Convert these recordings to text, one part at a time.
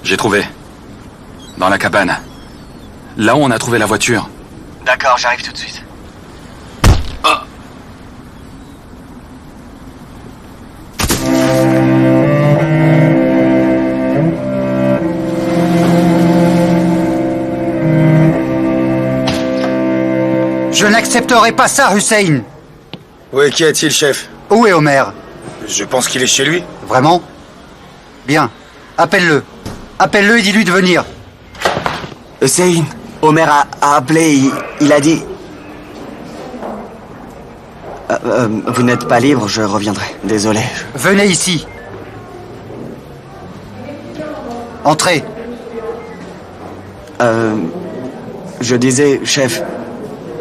J'ai trouvé. Dans la cabane. Là où on a trouvé la voiture. D'accord, j'arrive tout de suite. Je n'accepterai pas ça, Hussein. Oui, qu'y a-t-il, chef? Où est Homer? Je pense qu'il est chez lui. Vraiment? Bien. Appelle-le. Appelle-le et dis-lui de venir. Hussein, Homer a appelé, il a dit... vous n'êtes pas libre, je reviendrai. Désolé. Venez ici. Entrez. Je disais, chef,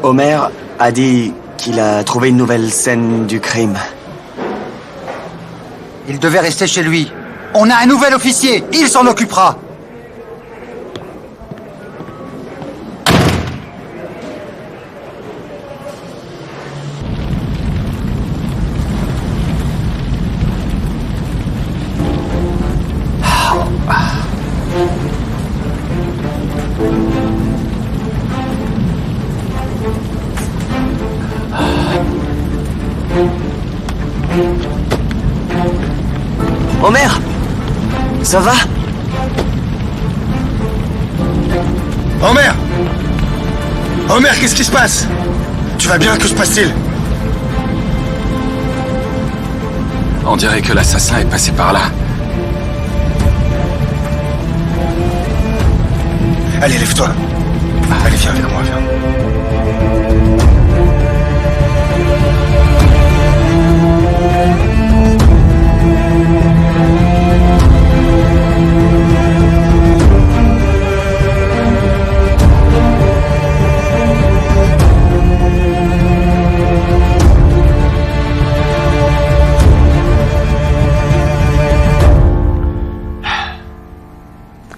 Homer a dit qu'il a trouvé une nouvelle scène du crime. Il devait rester chez lui. On a un nouvel officier. Il s'en occupera. Homer, ça va? Homer! Homer, qu'est-ce qui se passe? Tu vas bien? Que se passe-t-il? On dirait que l'assassin est passé par là. Allez, lève-toi. Allez, viens avec moi, viens.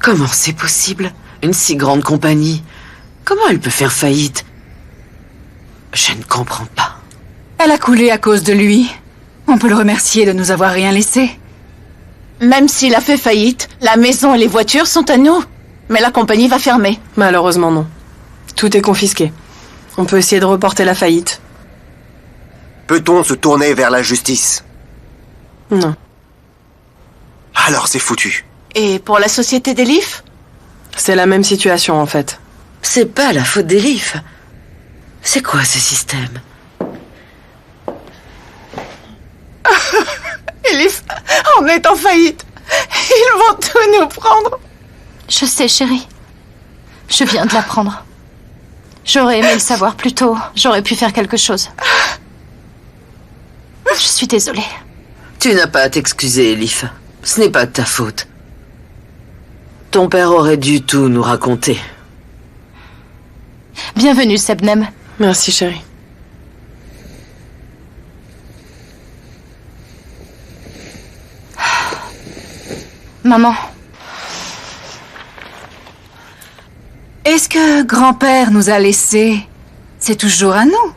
Comment c'est possible? Une si grande compagnie. Comment elle peut faire faillite? Je ne comprends pas. Elle a coulé à cause de lui. On peut le remercier de nous avoir rien laissé. Même s'il a fait faillite, la maison et les voitures sont à nous. Mais la compagnie va fermer. Malheureusement non. Tout est confisqué. On peut essayer de reporter la faillite. Peut-on se tourner vers la justice? Non. Alors c'est foutu. Et pour la société d'Elif? C'est la même situation en fait. C'est pas la faute d'Elif. C'est quoi ce système? Elif, on est en faillite. Ils vont tout nous prendre. Je sais, chérie. Je viens de l'apprendre. J'aurais aimé le savoir plus tôt. J'aurais pu faire quelque chose. Je suis désolée. Tu n'as pas à t'excuser, Elif. Ce n'est pas de ta faute. Ton père aurait dû tout nous raconter. Bienvenue, Sebnem. Merci chérie. Maman. Est-ce que grand-père nous a laissés? C'est toujours à nous.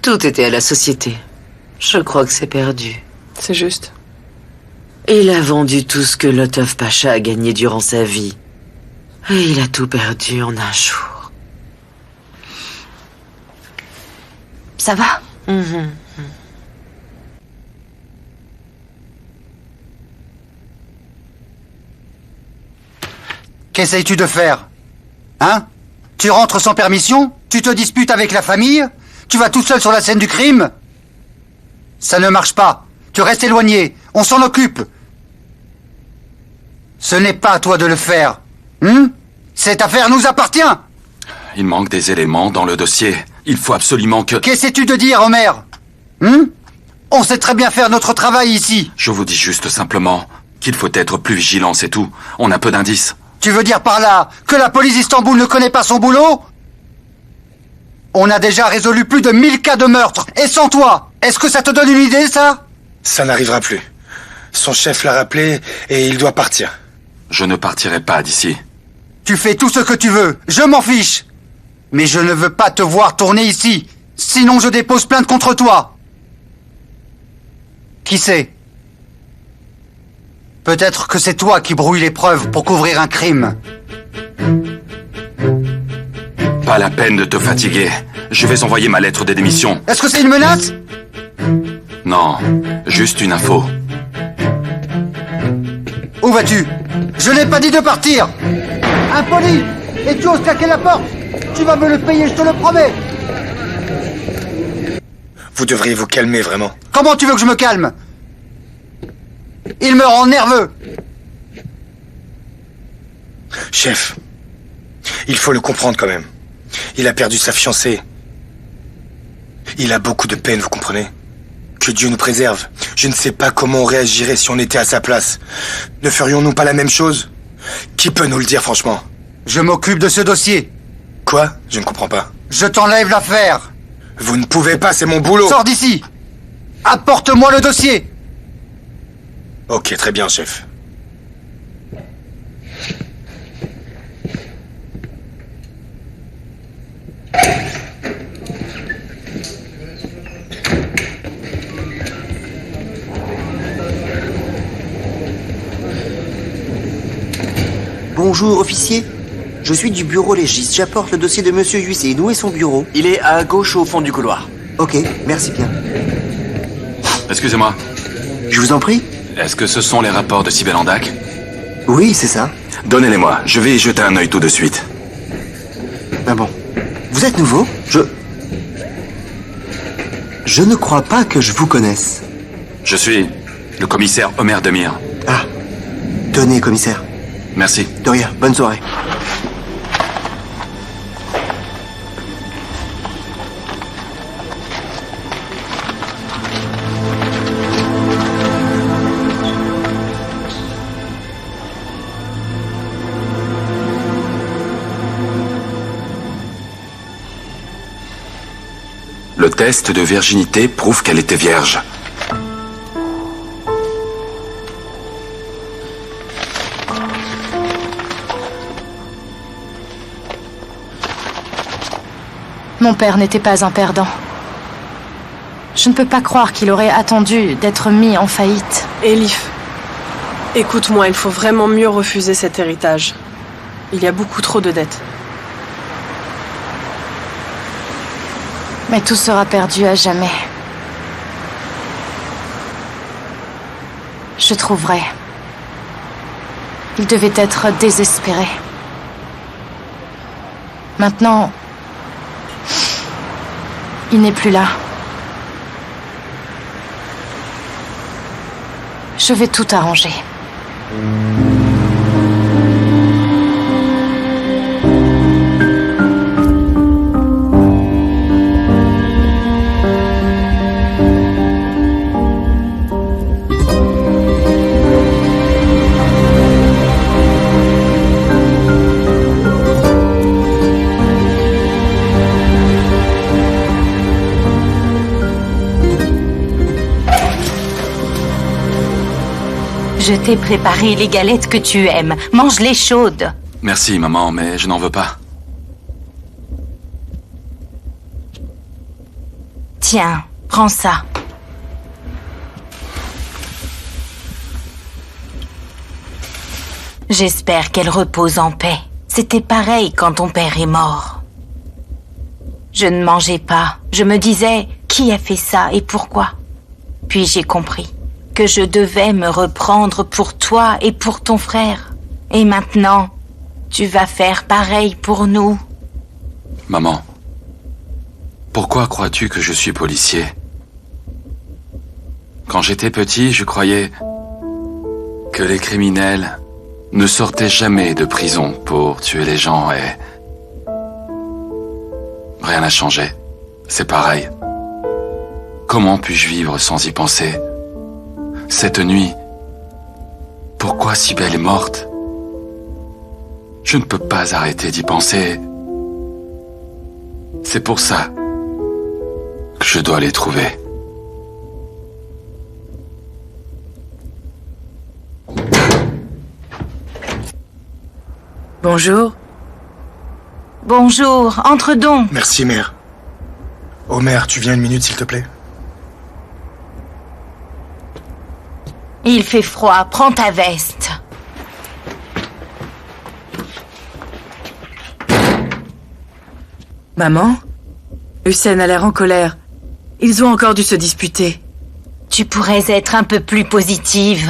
Tout était à la société. Je crois que c'est perdu. C'est juste. Il a vendu tout ce que Lotov Pacha a gagné durant sa vie. Et il a tout perdu en un jour. Ça va? Qu'essayes-tu de faire? Hein? Tu rentres sans permission? Tu te disputes avec la famille? Tu vas tout seul sur la scène du crime? Ça ne marche pas. Tu restes éloigné. On s'en occupe. Ce n'est pas à toi de le faire. Cette affaire nous appartient. Il manque des éléments dans le dossier. Il faut absolument que... Qu'essaies-tu de dire, Homer? On sait très bien faire notre travail ici. Je vous dis juste simplement qu'il faut être plus vigilant, c'est tout. On a peu d'indices. Tu veux dire par là que la police d'Istanbul ne connaît pas son boulot? On a déjà résolu plus de 1000 cas de meurtre. Et sans toi, est-ce que ça te donne une idée, ça? Ça n'arrivera plus. Son chef l'a rappelé et il doit partir. Je ne partirai pas d'ici. Tu fais tout ce que tu veux, je m'en fiche. Mais je ne veux pas te voir tourner ici. Sinon je dépose plainte contre toi. Qui c'est? Peut-être que c'est toi qui brouilles les preuves pour couvrir un crime. Pas la peine de te fatiguer. Je vais envoyer ma lettre de démission. Est-ce que c'est une menace? Non, juste une info. Où vas-tu? Je n'ai pas dit de partir. Impoli! Et tu oses claquer la porte? Tu vas me le payer, je te le promets. Vous devriez vous calmer, vraiment. Comment tu veux que je me calme? Il me rend nerveux. Chef, il faut le comprendre quand même. Il a perdu sa fiancée. Il a beaucoup de peine, vous comprenez? Que Dieu nous préserve. Je ne sais pas comment on réagirait si on était à sa place. Ne ferions-nous pas la même chose? Qui peut nous le dire, franchement? Je m'occupe de ce dossier. Quoi? Je ne comprends pas. Je t'enlève l'affaire. Vous ne pouvez pas, c'est mon boulot. Sors d'ici. Apporte-moi le dossier. Ok, très bien, chef. Bonjour, officier. Je suis du bureau légiste. J'apporte le dossier de Monsieur Huissé. Où est son bureau? Il est à gauche au fond du couloir. Ok, merci bien. Excusez-moi, Je vous en prie? est-ce que ce sont les rapports de Sibel Andak? Oui, c'est ça. Donnez-les-moi, je vais y jeter un œil tout de suite. Ah bon. Vous êtes nouveau? Je ne crois pas que je vous connaisse. Je suis le commissaire Omer Demir. Ah. Tenez, commissaire. Merci. De rien, bonne soirée. Le test de virginité prouve qu'elle était vierge. Mon père n'était pas un perdant. Je ne peux pas croire qu'il aurait attendu d'être mis en faillite. Elif, écoute-moi, il faut vraiment mieux refuser cet héritage. Il y a beaucoup trop de dettes. Mais tout sera perdu à jamais. Je trouverai. Il devait être désespéré. Maintenant, il n'est plus là. Je vais tout arranger. Je t'ai préparé les galettes que tu aimes. Mange-les chaudes. Merci, maman, mais je n'en veux pas. Tiens, prends ça. J'espère qu'elle repose en paix. C'était pareil quand ton père est mort. Je ne mangeais pas. Je me disais, qui a fait ça et pourquoi? Puis j'ai compris que je devais me reprendre pour toi et pour ton frère. Et maintenant, tu vas faire pareil pour nous. Maman, pourquoi crois-tu que je suis policier? Quand j'étais petit, je croyais que les criminels ne sortaient jamais de prison pour tuer les gens et... Rien n'a changé. C'est pareil. Comment puis-je vivre sans y penser? Cette nuit, pourquoi Sibel est morte? Je ne peux pas arrêter d'y penser. C'est pour ça que je dois les trouver. Bonjour. Bonjour, entre donc. Merci, mère. Omer, tu viens une minute, s'il te plaît? Il fait froid, prends ta veste. Maman? Hussein a l'air en colère. Ils ont encore dû se disputer. Tu pourrais être un peu plus positive.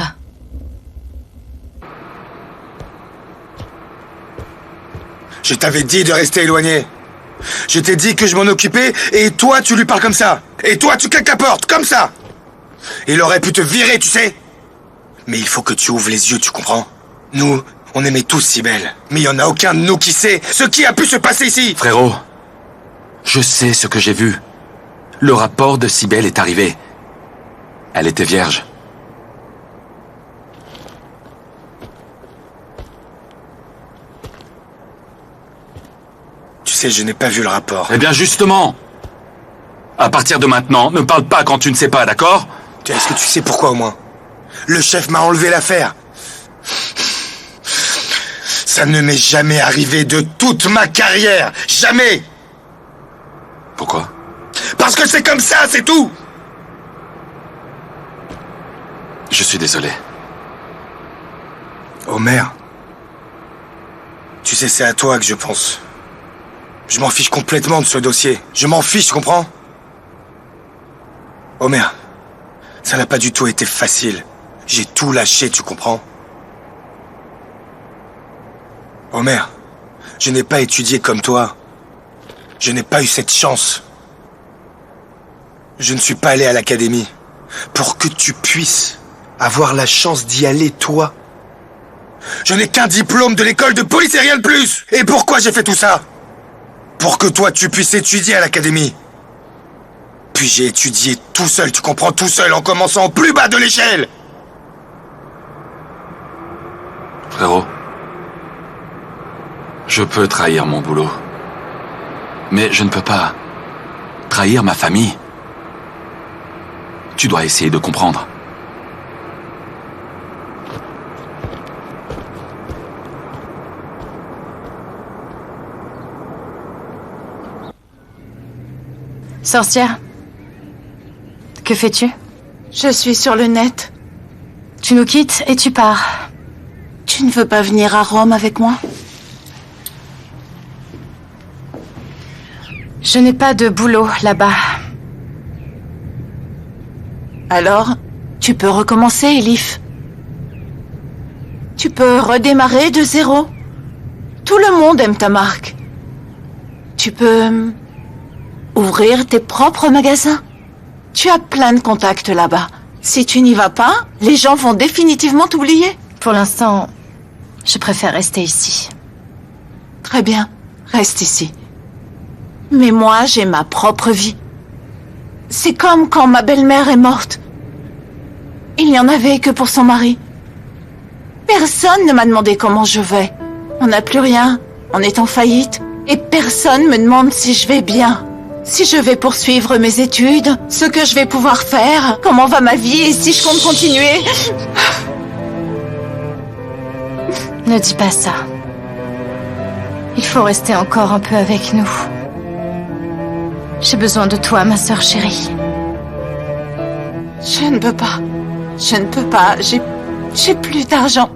Je t'avais dit de rester éloigné. Je t'ai dit que je m'en occupais, et toi, tu lui parles comme ça. Et toi, tu claques la porte, comme ça. Il aurait pu te virer, tu sais. Mais il faut que tu ouvres les yeux, tu comprends? Nous, on aimait tous Cybèle. Mais il y en a aucun de nous qui sait ce qui a pu se passer ici. Frérot, je sais ce que j'ai vu. Le rapport de Cybèle est arrivé. Elle était vierge. Tu sais, je n'ai pas vu le rapport. Eh bien justement, à partir de maintenant, ne parle pas quand tu ne sais pas, d'accord? Est-ce que tu sais pourquoi au moins? Le chef m'a enlevé l'affaire. Ça ne m'est jamais arrivé de toute ma carrière. Jamais. Pourquoi? Parce que c'est comme ça, c'est tout. Je suis désolé. Omer, tu sais, c'est à toi que je pense. Je m'en fiche complètement de ce dossier. Je m'en fiche, comprends? Omer, ça n'a pas du tout été facile. J'ai tout lâché, tu comprends? Omer, je n'ai pas étudié comme toi. Je n'ai pas eu cette chance. Je ne suis pas allé à l'académie pour que tu puisses avoir la chance d'y aller, toi. Je n'ai qu'un diplôme de l'école de police et rien de plus. Et pourquoi j'ai fait tout ça? Pour que toi, tu puisses étudier à l'académie. Puis j'ai étudié tout seul, tu comprends, tout seul, en commençant au plus bas de l'échelle. Frérot, je peux trahir mon boulot. Mais je ne peux pas trahir ma famille. Tu dois essayer de comprendre. Sorcière, que fais-tu? Je suis sur le net. Tu nous quittes et tu pars. Tu ne veux pas venir à Rome avec moi? Je n'ai pas de boulot là-bas. Alors, tu peux recommencer, Elif. Tu peux redémarrer de zéro. Tout le monde aime ta marque. Tu peux ouvrir tes propres magasins. Tu as plein de contacts là-bas. Si tu n'y vas pas, les gens vont définitivement t'oublier. Pour l'instant, je préfère rester ici. Très bien, reste ici. Mais moi, j'ai ma propre vie. C'est comme quand ma belle-mère est morte. Il n'y en avait que pour son mari. Personne ne m'a demandé comment je vais. On n'a plus rien, on est en faillite. Et personne me demande si je vais bien. Si je vais poursuivre mes études, ce que je vais pouvoir faire, comment va ma vie et si je compte continuer. Ne dis pas ça. Il faut rester encore un peu avec nous. J'ai besoin de toi, ma sœur chérie. Je ne peux pas. Je ne peux pas. J'ai plus d'argent.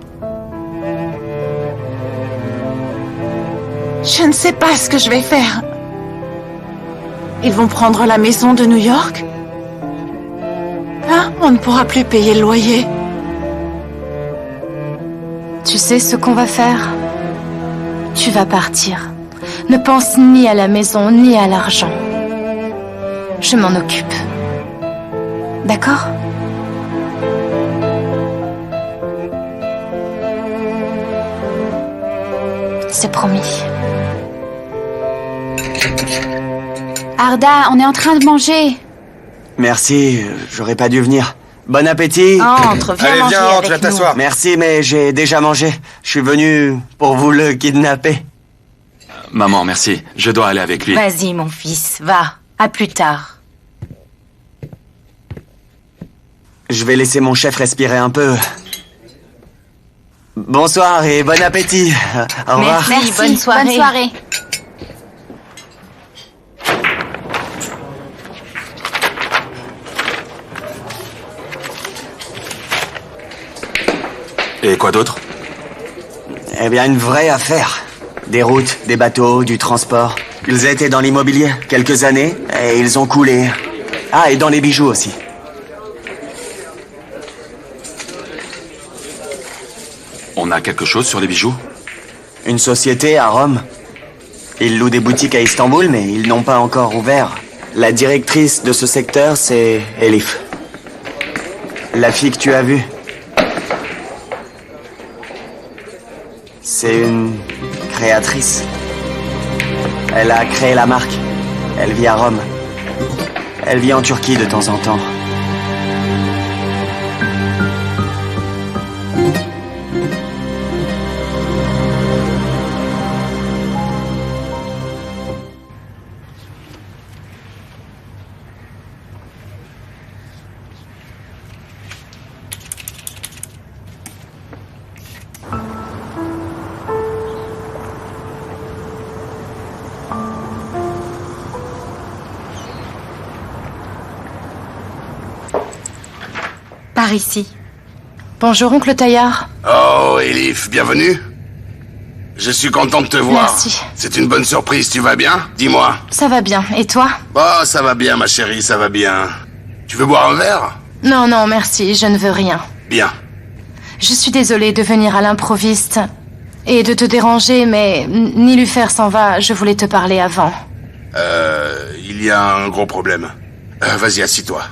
Je ne sais pas ce que je vais faire. Ils vont prendre la maison de New York. Hein? On ne pourra plus payer le loyer. Tu sais ce qu'on va faire? Tu vas partir. Ne pense ni à la maison, ni à l'argent. Je m'en occupe. D'accord? C'est promis. Arda, on est en train de manger. Merci, j'aurais pas dû venir. Bon appétit. Entre, viens manger avec viens nous. t'asseoir. Merci, mais j'ai déjà mangé. Je suis venu pour vous le kidnapper. Maman, merci. Je dois aller avec lui. Vas-y, mon fils, va. À plus tard. Je vais laisser mon chef respirer un peu. Bonsoir et bon appétit. Au revoir. Merci, bonne soirée. Bonne soirée. Et quoi d'autre? Eh bien, une vraie affaire. Des routes, des bateaux, du transport. Ils étaient dans l'immobilier quelques années et ils ont coulé. Ah, et dans les bijoux aussi. On a quelque chose sur les bijoux? Une société à Rome. Ils louent des boutiques à Istanbul, mais ils n'ont pas encore ouvert. La directrice de ce secteur, c'est Elif. La fille que tu as vue. C'est une créatrice. Elle a créé la marque. Elle vit à Rome. Elle vit en Turquie de temps en temps. Par ici. Bonjour, oncle Taillard. Oh, Elif, bienvenue. Je suis content de te voir. Merci. C'est une bonne surprise, tu vas bien? Dis-moi. Ça va bien. Et toi? Oh, ça va bien, ma chérie, ça va bien. Tu veux boire un verre? Non, non, merci, je ne veux rien. Bien. Je suis désolée de venir à l'improviste et de te déranger, mais Nilufer s'en va, je voulais te parler avant. Il y a un gros problème. Vas-y, assis-toi.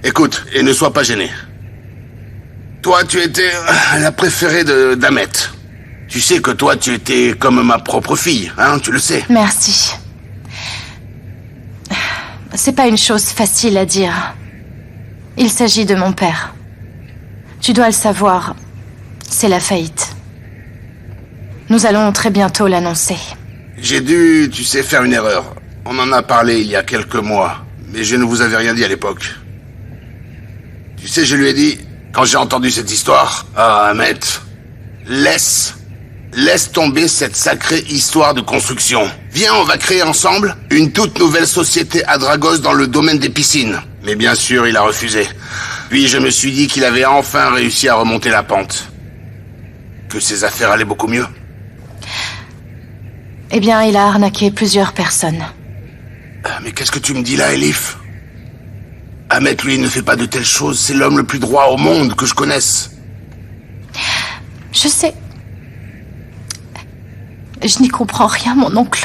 Écoute, et ne sois pas gêné. Toi, tu étais la préférée d'Ahmet. Tu sais que toi, tu étais comme ma propre fille, hein, tu le sais. Merci. C'est pas une chose facile à dire. Il s'agit de mon père. Tu dois le savoir, c'est la faillite. Nous allons très bientôt l'annoncer. J'ai dû, tu sais, faire une erreur. On en a parlé il y a quelques mois, mais je ne vous avais rien dit à l'époque. Tu sais, je lui ai dit, quand j'ai entendu cette histoire, ah, Ahmet, laisse tomber cette sacrée histoire de construction. Viens, on va créer ensemble une toute nouvelle société à Dragos dans le domaine des piscines. Mais bien sûr, il a refusé. Puis je me suis dit qu'il avait enfin réussi à remonter la pente. Que ses affaires allaient beaucoup mieux. Eh bien, il a arnaqué plusieurs personnes. Mais qu'est-ce que tu me dis là, Elif? Ahmet, lui, ne fait pas de telles choses. C'est l'homme le plus droit au monde que je connaisse. Je sais. Je n'y comprends rien, mon oncle.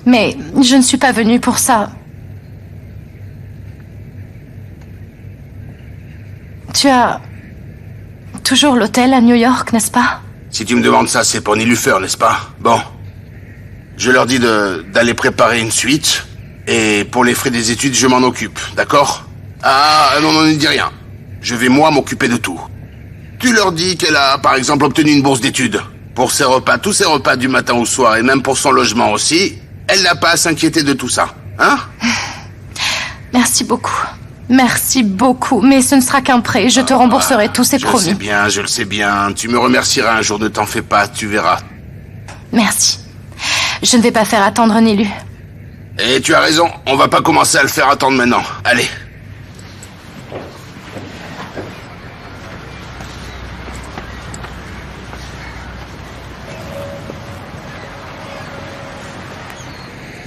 Mais je ne suis pas venue pour ça. Tu as toujours l'hôtel à New York, n'est-ce pas? Si tu me demandes ça, c'est pour Nilufer, n'est-ce pas? Bon. Je leur dis d'aller préparer une suite, et pour les frais des études, je m'en occupe, d'accord? Ah, non, ne dis rien. Je vais, moi, m'occuper de tout. Tu leur dis qu'elle a, par exemple, obtenu une bourse d'études. Pour ses repas, tous ses repas du matin au soir, et même pour son logement aussi, elle n'a pas à s'inquiéter de tout ça, hein? Merci beaucoup. Merci beaucoup, mais ce ne sera qu'un prêt. Je te rembourserai tout, c'est promis. Je le sais bien. Tu me remercieras un jour, ne t'en fais pas, tu verras. Merci. Je ne vais pas faire attendre Nilu. Et tu as raison, on va pas commencer à le faire attendre maintenant. Allez.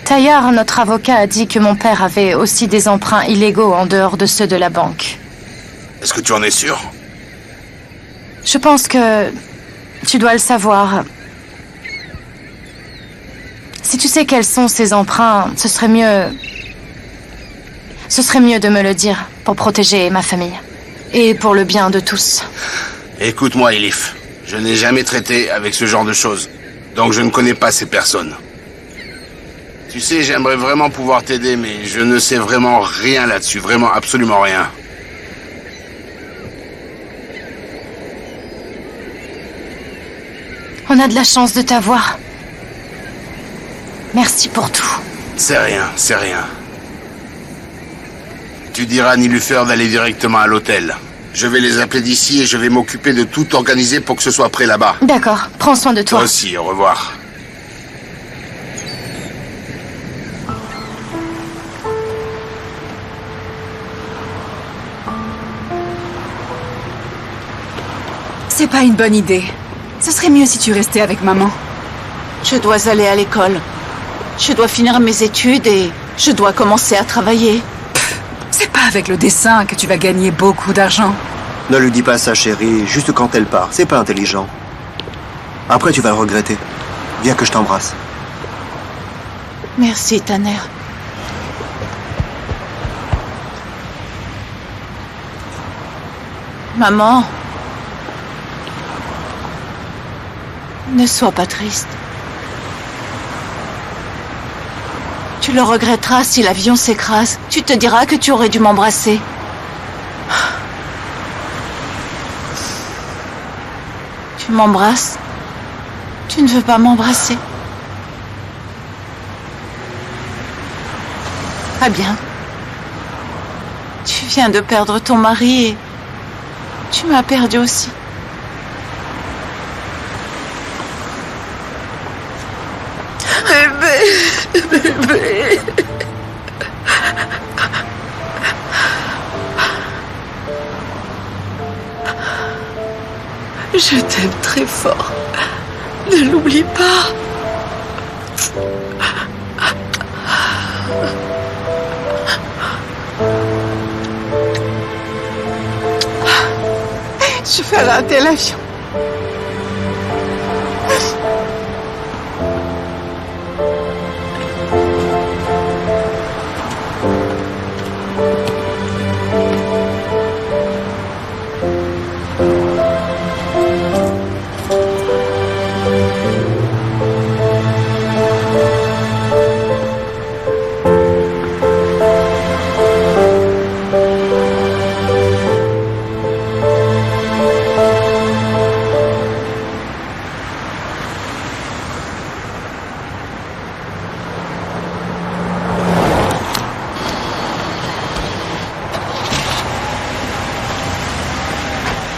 Taillard, notre avocat, a dit que mon père avait aussi des emprunts illégaux en dehors de ceux de la banque. Est-ce que tu en es sûr? Je pense que tu dois le savoir. Si tu sais quels sont ces emprunts, ce serait mieux de me le dire pour protéger ma famille. Et pour le bien de tous. Écoute-moi, Elif. Je n'ai jamais traité avec ce genre de choses. Donc je ne connais pas ces personnes. Tu sais, j'aimerais vraiment pouvoir t'aider, mais je ne sais vraiment rien là-dessus. Vraiment, absolument rien. On a de la chance de t'avoir. Merci pour tout. C'est rien, c'est rien. Tu diras à Nilufer d'aller directement à l'hôtel. Je vais les appeler d'ici et je vais m'occuper de tout organiser pour que ce soit prêt là-bas. D'accord, prends soin de toi. Toi aussi, au revoir. C'est pas une bonne idée. Ce serait mieux si tu restais avec maman. Je dois aller à l'école. Je dois finir mes études et je dois commencer à travailler. C'est pas avec le dessin que tu vas gagner beaucoup d'argent. Ne lui dis pas ça, chérie, juste quand elle part. C'est pas intelligent. Après, tu vas le regretter. Viens que je t'embrasse. Merci, Tanner. Maman, ne sois pas triste. Tu le regretteras si l'avion s'écrase. Tu te diras que tu aurais dû m'embrasser. Tu m'embrasses? Tu ne veux pas m'embrasser? Très bien. Tu viens de perdre ton mari et tu m'as perdu aussi. Bébé. Je t'aime très fort. Ne l'oublie pas. Je vais rater l'avion.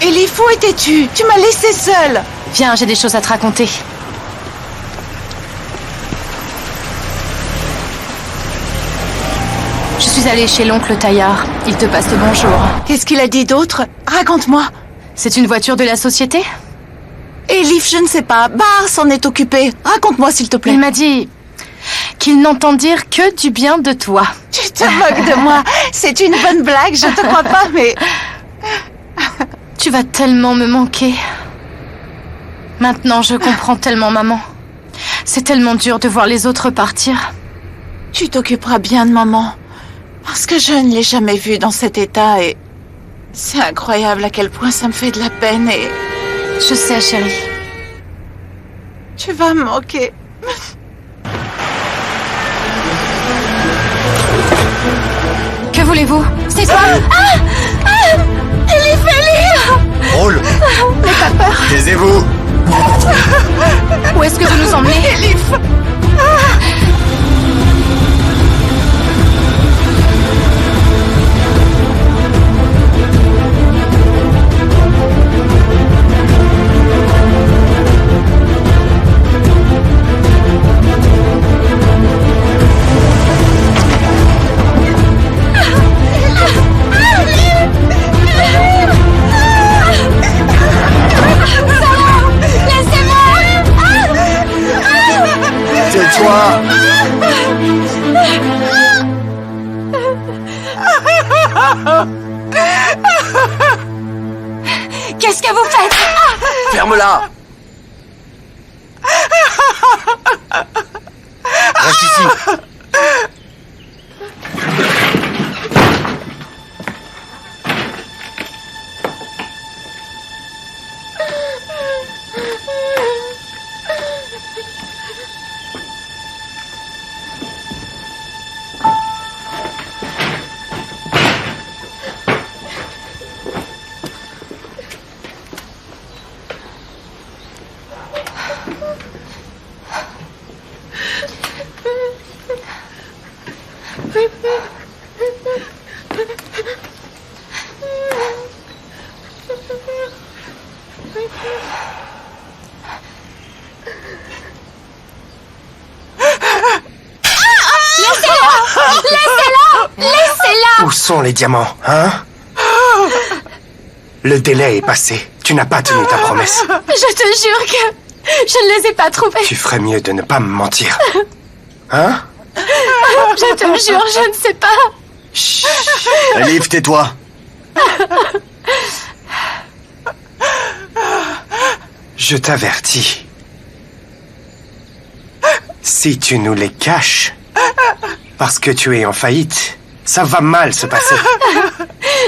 Elif, où étais-tu? Tu m'as laissée seule. Viens, j'ai des choses à te raconter. Je suis allée chez l'oncle Taillard. Il te passe le bonjour. Qu'est-ce qu'il a dit d'autre? Raconte-moi. C'est une voiture de la société? Elif, je ne sais pas. Bar s'en est occupé. Raconte-moi, s'il te plaît. Il m'a dit qu'il n'entend dire que du bien de toi. Tu te moques de moi. C'est une bonne blague, je te crois pas, mais... Tu vas tellement me manquer. Maintenant, je comprends tellement maman. C'est tellement dur de voir les autres partir. Tu t'occuperas bien de maman. Parce que je ne l'ai jamais vue dans cet état et... C'est incroyable à quel point ça me fait de la peine et... Je sais, chérie. Tu vas me manquer. Que voulez-vous? C'est toi? Elif, Elif! Roule! N'aie pas peur. Taisez-vous! Où est-ce que vous nous emmenez? Elif! Tais-toi! Qu'est-ce que vous faites? Ferme-la! Reste ici! Où sont les diamants, hein? Le délai est passé. Tu n'as pas tenu ta promesse. Je te jure que je ne les ai pas trouvés. Tu ferais mieux de ne pas me mentir. Hein? Je te jure, je ne sais pas. Chut. Elif, tais-toi. Je t'avertis. Si tu nous les caches, parce que tu es en faillite, ça va mal se passer.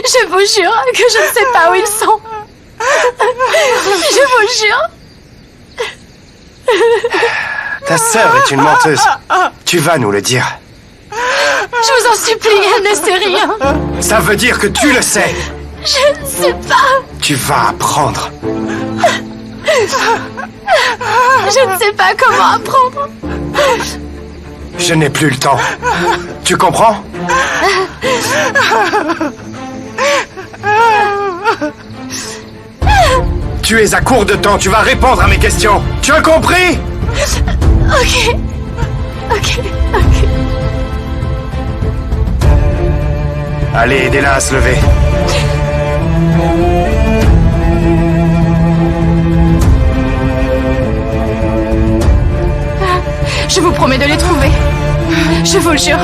Je vous jure que je ne sais pas où ils sont. Je vous jure. Ta sœur est une menteuse. Tu vas nous le dire. Je vous en supplie, elle ne sait rien. Ça veut dire que tu le sais. Je ne sais pas. Tu vas apprendre. Je ne sais pas comment apprendre. Je n'ai plus le temps. Tu comprends? Tu es à court de temps, tu vas répondre à mes questions. Tu as compris? Ok. Allez, aidez-la à se lever. Je vous promets de les trouver. Je vous le jure.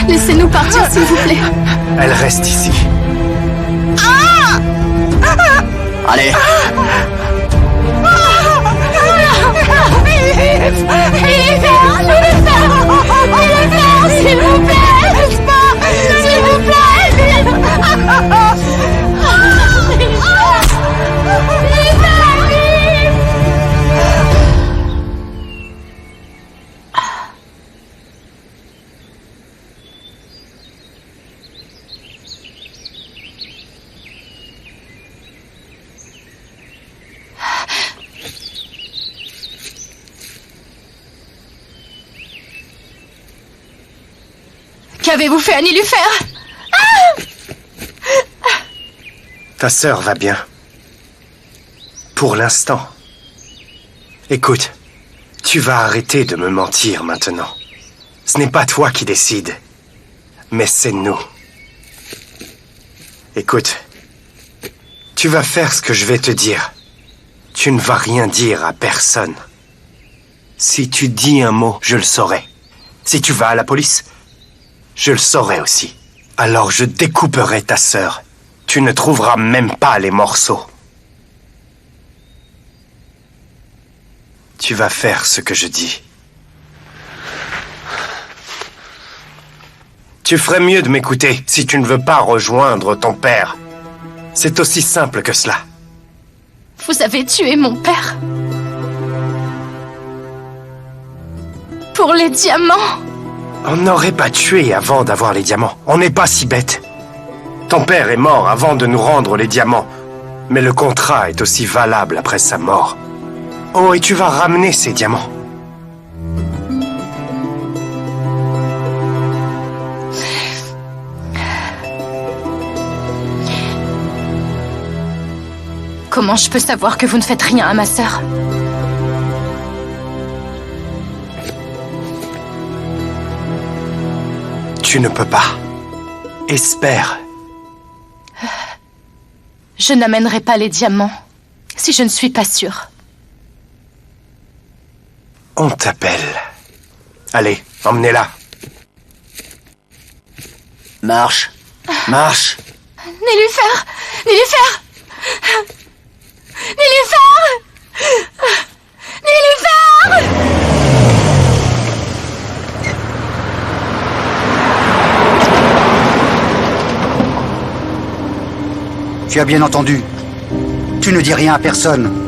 Laissez-nous partir, s'il vous plaît. Elle reste ici. Allez. S'il vous plaît. S'il vous plaît. Qu'avez-vous fait à Nilufer? Ta sœur va bien. Pour l'instant. Écoute, tu vas arrêter de me mentir maintenant. Ce n'est pas toi qui décides, mais c'est nous. Écoute, tu vas faire ce que je vais te dire. Tu ne vas rien dire à personne. Si tu dis un mot, je le saurai. Si tu vas à la police, je le saurai aussi. Alors je découperai ta sœur. Tu ne trouveras même pas les morceaux. Tu vas faire ce que je dis. Tu ferais mieux de m'écouter si tu ne veux pas rejoindre ton père. C'est aussi simple que cela. Vous avez tué mon père. Pour les diamants. On n'aurait pas tué avant d'avoir les diamants. On n'est pas si bête. Ton père est mort avant de nous rendre les diamants. Mais le contrat est aussi valable après sa mort. Oh, et tu vas ramener ces diamants. Comment je peux savoir que vous ne faites rien à ma sœur? Tu ne peux pas. Espère. Je n'amènerai pas les diamants si je ne suis pas sûre. On t'appelle. Allez, emmenez-la. Marche. Marche. Nilufer! Nilufer! Nilufer! Nilufer! Tu as bien entendu. Tu ne dis rien à personne.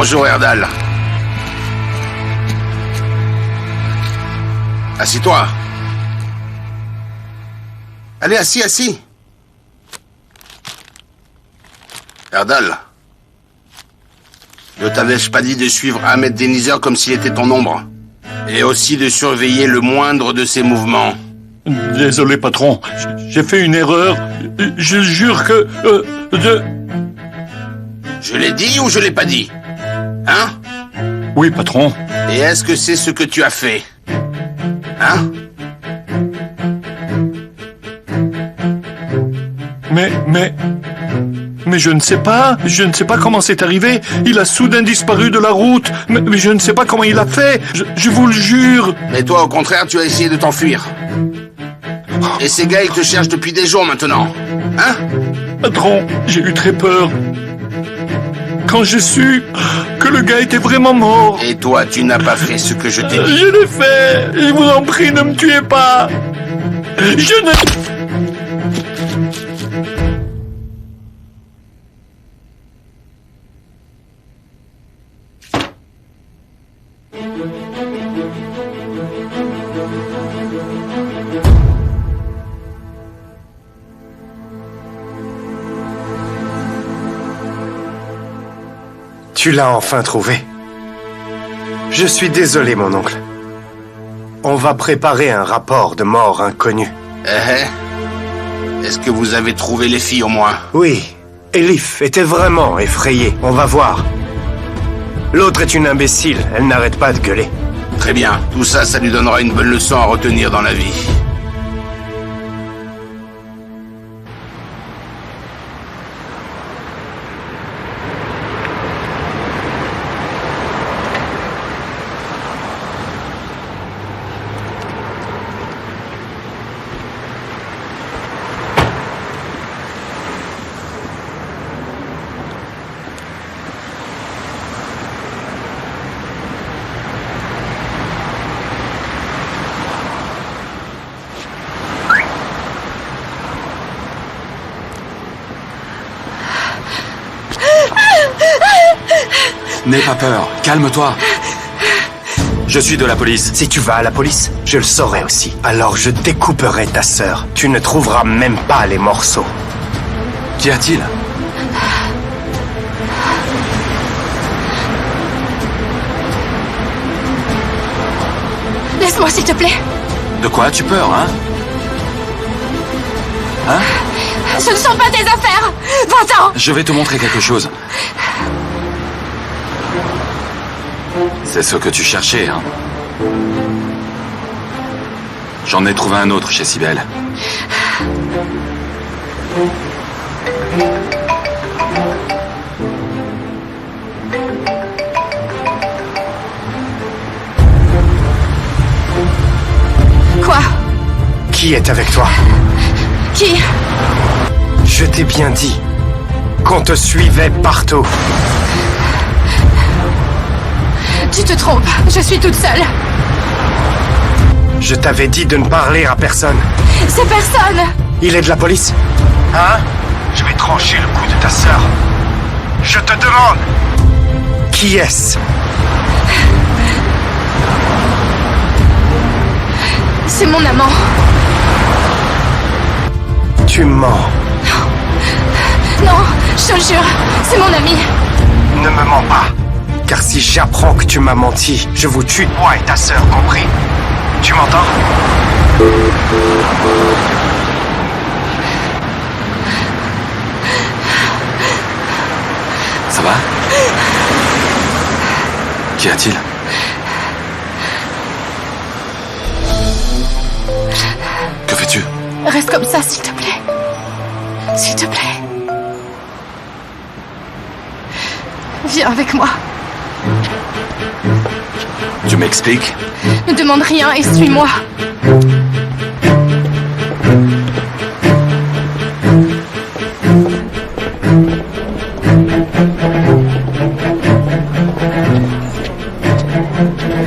Bonjour, Erdal. Assis-toi. Allez, assis. Erdal. Ne t'avais-je pas dit de suivre Ahmed Denizer comme s'il était ton ombre? Et aussi de surveiller le moindre de ses mouvements. Désolé, patron. J'ai fait une erreur. Je jure que... Je l'ai dit ou je l'ai pas dit? Hein? Oui, patron. Et est-ce que c'est ce que tu as fait? Hein? Mais je ne sais pas. Je ne sais pas comment c'est arrivé. Il a soudain disparu de la route. Mais je ne sais pas comment il a fait. Je vous le jure. Mais toi, au contraire, tu as essayé de t'enfuir. Et ces gars, ils te cherchent depuis des jours maintenant. Hein? Patron, j'ai eu très peur. Quand j'ai su que le gars était vraiment mort. Et toi, tu n'as pas fait ce que je t'ai dit. Je l'ai fait. Je vous en prie, ne me tuez pas. Je ne... Tu l'as enfin trouvé. Je suis désolé, mon oncle. On va préparer un rapport de mort inconnue. Est-ce que vous avez trouvé les filles au moins? Oui. Elif était vraiment effrayée. On va voir. L'autre est une imbécile. Elle n'arrête pas de gueuler. Très bien. Tout ça, ça lui donnera une bonne leçon à retenir dans la vie. N'aie pas peur, calme-toi. Je suis de la police. Si tu vas à la police, je le saurai aussi. Alors je découperai ta sœur. Tu ne trouveras même pas les morceaux. Qu'y a-t-il? Laisse-moi, s'il te plaît. De quoi as-tu peur, hein? Hein? Ce ne sont pas tes affaires. Va-t'en. Je vais te montrer quelque chose. C'est ce que tu cherchais, hein? J'en ai trouvé un autre chez Cybèle. Quoi? Qui est avec toi? Qui? Je t'ai bien dit qu'on te suivait partout. Tu te trompes, je suis toute seule. Je t'avais dit de ne parler à personne. C'est personne. Il est de la police? Hein? Je vais trancher le cou de ta sœur. Je te demande. Qui est-ce? C'est mon amant. Tu mens. Non, je te le jure, c'est mon ami. Ne me mens pas. Car si j'apprends que tu m'as menti, je vous tue, toi et ta sœur, compris? Tu m'entends? Ça va? Qu'y a-t-il? Que fais-tu? Reste comme ça, s'il te plaît. S'il te plaît. Viens avec moi. Tu m'expliques? Ne demande rien et suis-moi.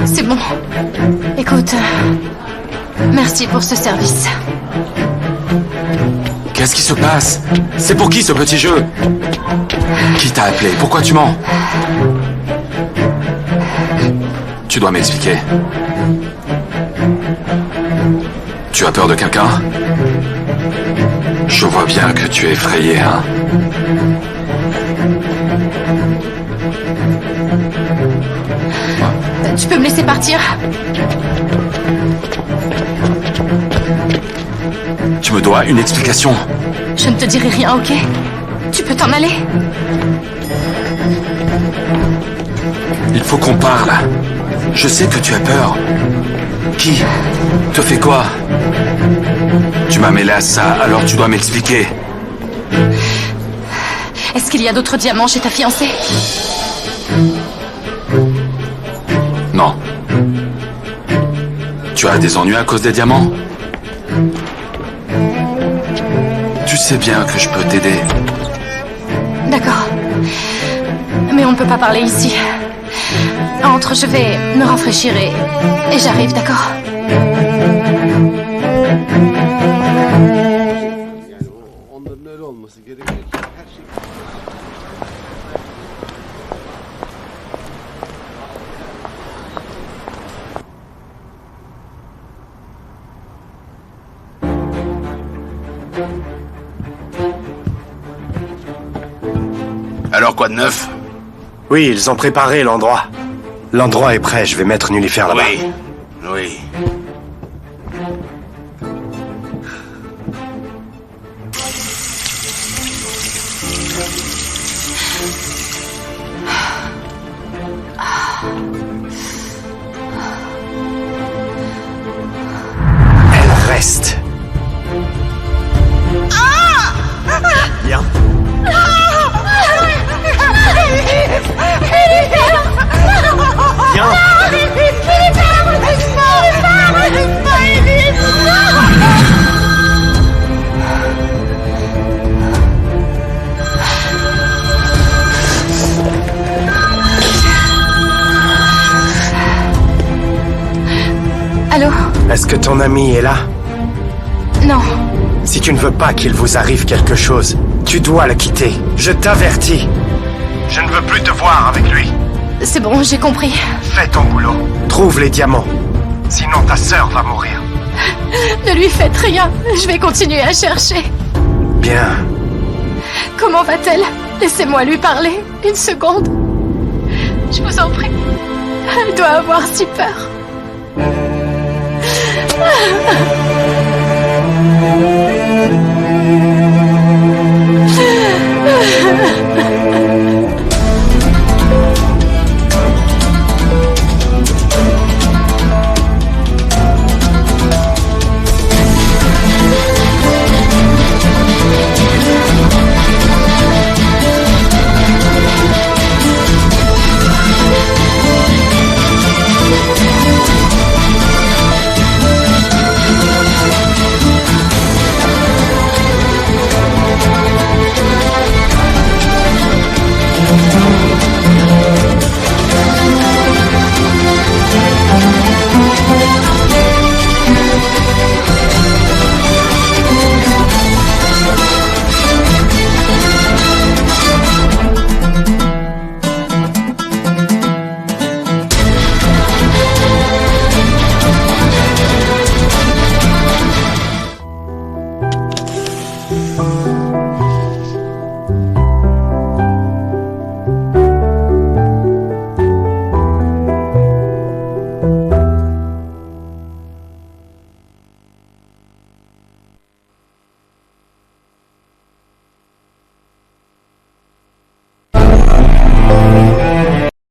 C'est bon. Écoute, merci pour ce service. Qu'est-ce qui se passe? C'est pour qui ce petit jeu? Qui t'a appelé? Pourquoi tu mens? Tu dois m'expliquer. Tu as peur de quelqu'un? Je vois bien que tu es effrayé, hein? Tu peux me laisser partir? Tu me dois une explication. Je ne te dirai rien, ok? Tu peux t'en aller? Il faut qu'on parle. Je sais que tu as peur. Qui te fait quoi? Tu m'as mêlé à ça, alors tu dois m'expliquer. Est-ce qu'il y a d'autres diamants chez ta fiancée? Non. Tu as des ennuis à cause des diamants? Tu sais bien que je peux t'aider. D'accord. Mais on ne peut pas parler ici. Entre, je vais me rafraîchir et j'arrive, d'accord? Alors quoi de neuf? Oui, ils ont préparé l'endroit. L'endroit est prêt, je vais mettre Nullifer là-bas. Oui, oui. Elle reste. Viens. Viens. Allô? Est-ce que ton ami est là? Non. Si tu ne veux pas qu'il vous arrive quelque chose, tu dois le quitter. Je t'avertis. Je ne veux plus te voir avec lui. C'est bon, j'ai compris. Fais ton boulot. Trouve les diamants. Sinon ta sœur va mourir. Ne lui faites rien. Je vais continuer à chercher. Bien. Comment va-t-elle? Laissez-moi lui parler. Une seconde. Je vous en prie. Elle doit avoir si peur.